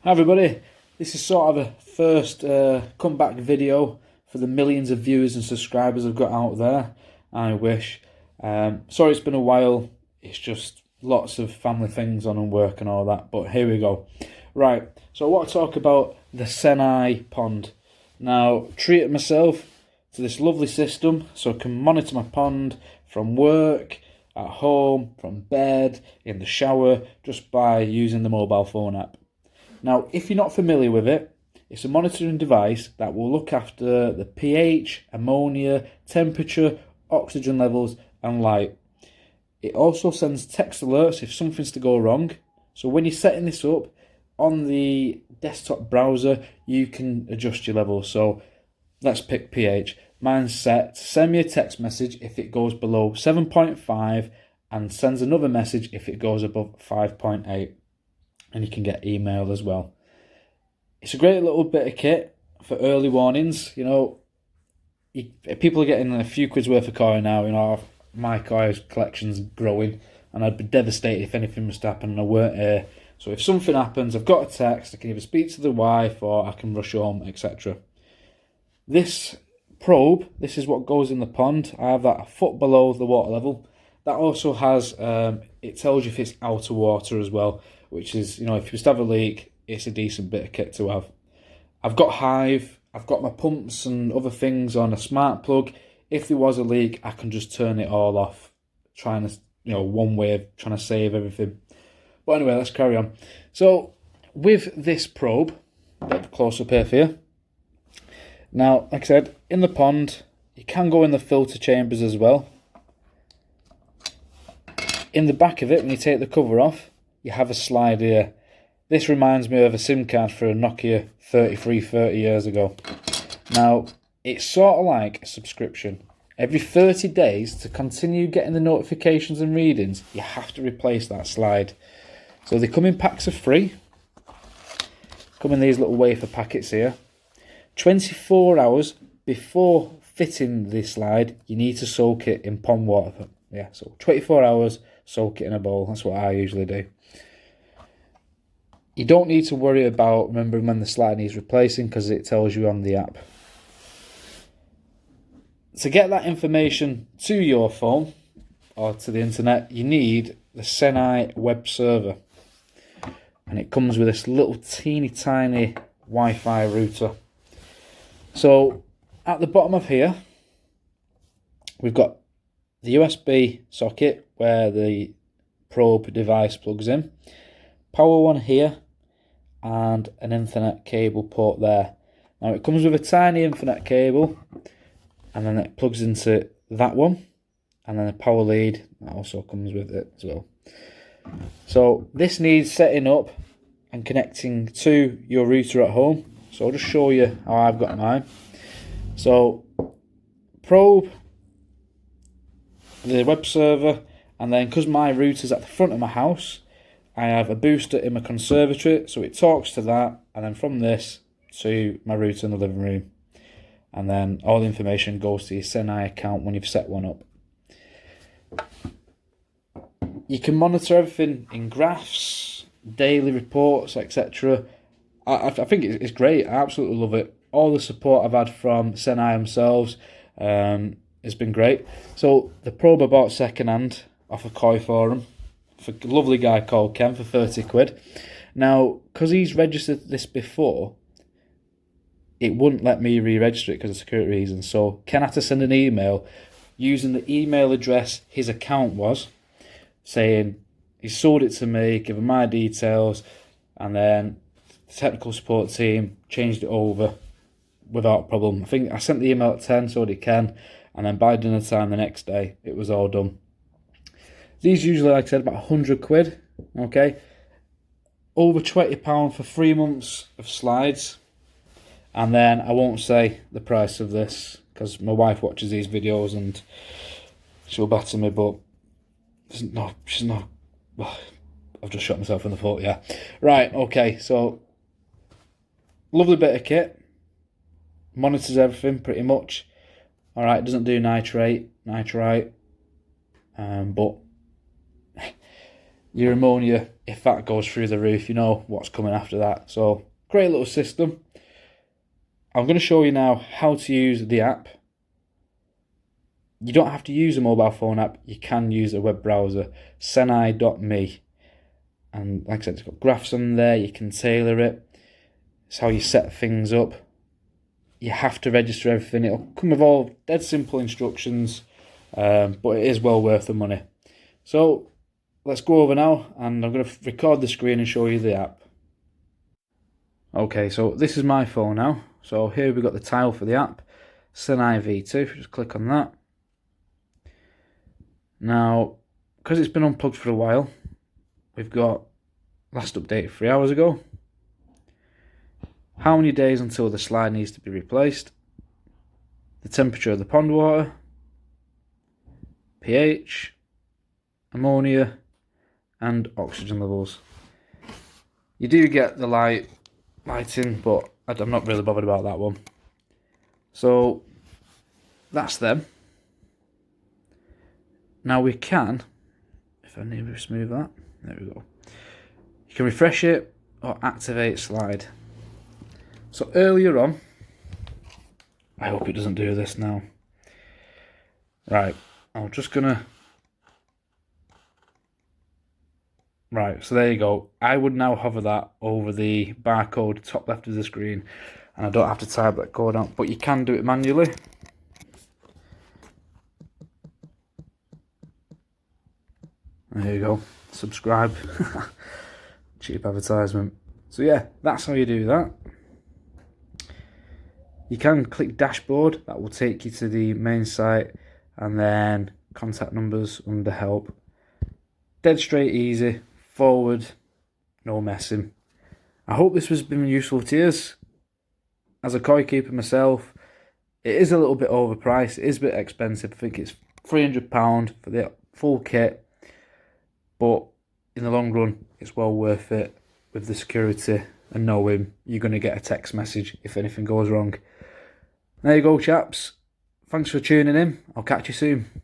Hi everybody, this is sort of a first comeback video for the millions of viewers and subscribers I've got out there. I wish. Sorry it's been a while, it's just lots of family things on and work and all that, but here we go. Right, so I want to talk about the Seneye pond. Now, treated myself to this lovely system so I can monitor my pond from work, at home, from bed, in the shower, just by using the mobile phone app. Now, if you're not familiar with it, it's a monitoring device that will look after the pH, ammonia, temperature, oxygen levels and light. It also sends text alerts if something's to go wrong. So when you're setting this up on the desktop browser, you can adjust your levels. So let's pick pH. Mine's set to send me a text message if it goes below 7.5 and sends another message if it goes above 5.8. And you can get email as well. It's a great little bit of kit for early warnings. You know, people are getting a few quid's worth of coin now. You know, my coin collection's growing, and I'd be devastated if anything was to happen and I weren't here. So if something happens, I've got a text. I can either speak to the wife or I can rush home, etc. This probe, this is what goes in the pond. I have that a foot below the water level. That also has, it tells you if it's out of water as well, which is, you know, if you just have a leak, it's a decent bit of kit to have. I've got Hive, I've got my pumps and other things on a smart plug. If there was a leak, I can just turn it all off, trying to, you know, one way of trying to save everything. But anyway, let's carry on. So, with this probe, a bit close up here for you. Now, like I said, in the pond, you can go in the filter chambers as well. In the back of it, when you take the cover off, you have a slide here. This reminds me of a SIM card for a Nokia 3330 years ago. Now, it's sort of like a subscription. Every 30 days, to continue getting the notifications and readings, you have to replace that slide. So they come in packs of 3. Come in these little wafer packets here. 24 hours before fitting the slide, you need to soak it in pond water. Yeah, so 24 hours, soak it in a bowl. That's what I usually do. You don't need to worry about remembering when the slide needs replacing because it tells you on the app. To get that information to your phone or to the internet, you need the Seneye web server. And it comes with this little teeny tiny Wi-Fi router. So at the bottom of here, we've got the USB socket where the probe device plugs in, power one here, and an Ethernet cable port there. Now it comes with a tiny Ethernet cable, and then it plugs into that one, and then a power lead that also comes with it as well. So this needs setting up and connecting to your router at home. So I'll just show you how I've got mine. So probe, the web server, and then because my router's at the front of my house, I have a booster in my conservatory, so it talks to that, and then from this to my router in the living room, and then all the information goes to your Seneye account when you've set one up. You can monitor everything in graphs, daily reports, etc. I think it's great. I absolutely love it. All the support I've had from Seneye themselves has been great. So the probe I bought second hand off a koi forum for a lovely guy called Ken for 30 quid. Now, because he's registered this before, it wouldn't let me re-register it because of security reasons. So Ken had to send an email using the email address his account was, saying he sold it to me, give him my details, and then the technical support team changed it over without problem. I think I sent the email at 10, so did Ken, and then by dinner time the next day, it was all done. These usually, like I said, about 100 quid, okay? Over £20 for 3 months of slides. And then I won't say the price of this because my wife watches these videos and she'll batter me, but she's not. I've just shot myself in the foot, yeah. Right, okay, so lovely bit of kit. Monitors everything pretty much. Alright, doesn't do nitrite, but your ammonia, if that goes through the roof, you know what's coming after that. So great little system. I'm going to show you now how to use the app. You don't have to use a mobile phone app, you can use a web browser, Seneye.me. And like I said, it's got graphs on there, you can tailor it. It's how you set things up. You have to register everything. It'll come with all dead simple instructions, but it is well worth the money. So let's go over now, and I'm going to record the screen and show you the app. Okay, so this is my phone now. So here we've got the tile for the app, Seneye V2. Just click on that. Now, because it's been unplugged for a while, we've got last update 3 hours ago. How many days until the slide needs to be replaced? The temperature of the pond water, pH, ammonia, and oxygen levels. You do get the lighting, but I'm not really bothered about that one. So that's them. Now we can, if I need to smooth that, there we go. You can refresh it or activate slide. So earlier on, I hope it doesn't do this now. Right, I'm just gonna. Right, so there you go. I would now hover that over the barcode top left of the screen, and I don't have to type that code out, but you can do it manually. There you go. Subscribe. Cheap advertisement. So yeah, that's how you do that. You can click dashboard, that will take you to the main site, and then contact numbers under help. Dead straight easy, forward, no messing. I hope this has been useful to you. As a koi keeper myself, it is a little bit overpriced, it is a bit expensive. I think it's £300 for the full kit, but in the long run, it's well worth it with the security and knowing you're going to get a text message if anything goes wrong. There you go, chaps. Thanks for tuning in. I'll catch you soon.